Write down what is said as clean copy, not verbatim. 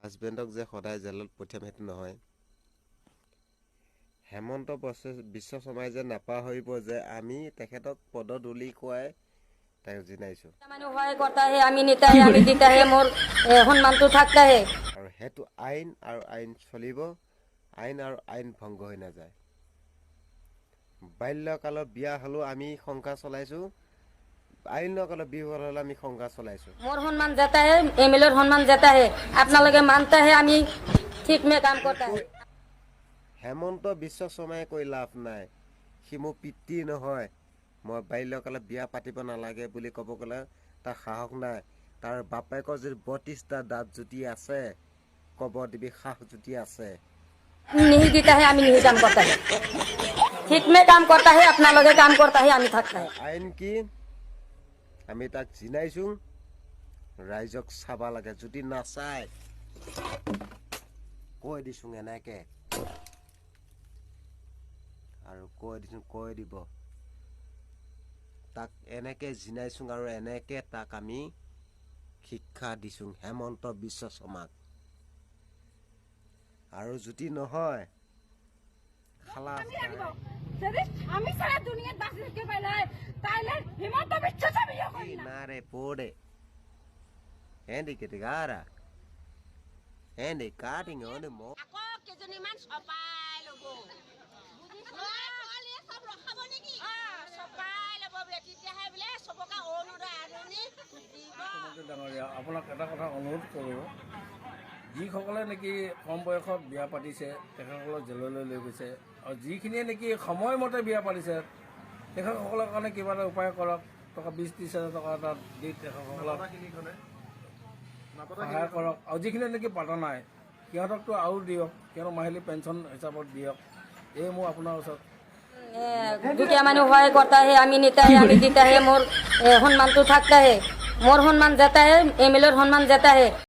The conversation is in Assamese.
হাজবেণ্ডক যে সদায় জেলত পঠিয়াম সেইটো নহয়। হেমন্ত বিশ্ব শৰ্মাই যে নাপাহৰিব যে আমি তেখেতক পদধূলি খুৱাই তাক জিনাইছোঁ। আমি নেতা হে, আমি জিতা হে, মোৰ সন্মানটো থাকতা হে। আৰু সেইটো আইন আৰু আইন চলিব, আইন আৰু আইন ভংগ হৈ নাযায়। বাল্যকালত বিয়া হ'লেও আমি সংসাৰ চলাইছোঁ, আইনকালত বিয়া হ'লে আমি সংসাৰ চলাইছোঁ। মোৰ সন্মান যেতা হে, এমএলএৰ সন্মান যেতা হে, আপোনালোকে মানতা হে, আমি ঠিক মে কাম কৰতা হে। হেমন্ত বিশ্ব শৰ্মাই কৈ লাভ নাই, সি মোৰ পিতৃ নহয়। মই বাল্যকালত বিয়া পাতিব নালাগে বুলি ক'ব গ'লে তাৰ সাহস নাই। তাৰ বাপেকৰ যদি 32টা দাঁত যদি আছে, ক'ব দিবি সাহ যদি আছে। नहीं देता है, আমি नहीं काम करता है, ठीक में काम करता है, अपना लगे काम करता है, আমি থাকता है। আইন কি? আমি তাক জিনাইছোঁ, ৰাইজক চাবা লাগে। যদি নাচাই কৈ দিছোঁ এনেকে, আৰু কৈ দিব তাক এনেকে জিনাইছোঁ আৰু এনেকে তাক আমি শিক্ষা দিছোঁ হেমন্ত বিশ্ব শৰ্মাক। আৰু যদি নহয় খালাস আমি সারা দুনিয়াত বাঁচি থাকতে পাইলে তাইলে হিমন্ত বিশ্ব শর্মা করি না নারে পোড়ে এন্ডি কেটিগারা এন্ডি কাটিং অন মো আকৌ কেজনীমান চপাই ল'ব ছোৱালীয়ে চব ৰখাব নেকি চপাই ল'ব বোলে তেতিয়াহে বোলে চবকে অৰুণোদয় আঁচনি দিব। ডাঙৰীয়া, আপোনাক এটা কথা অনুৰোধ কৰোঁ, যিসকলে নেকি কম বয়সত বিয়া পাতিছে তেখেতসকলক জেললৈ লৈ গৈছে, আৰু যিখিনিয়ে নেকি সময়মতে বিয়া পাতিছে তেখেতসকলৰ কাৰণে কিবা এটা উপায় কৰক। টকা 20-30 হাজাৰ টকা এটা দি তেখেতসকলক সহায় কৰক। আৰু যিখিনিয়ে নেকি পাতা নাই সিহঁতকতো আৰু দিয়ক, সিহঁতক মাহিলী পেঞ্চন হিচাপত দিয়ক। এই মোৰ আপোনাৰ ওচৰত দুখীয়া মানুহ সহায় করতা হে, আমি নেতা হে, আমি জিতা হে, মোর সন্মানটো থাকতা হে, মোর সন্মান যেতা হে, এমএলএর সন্মান যেতা হে।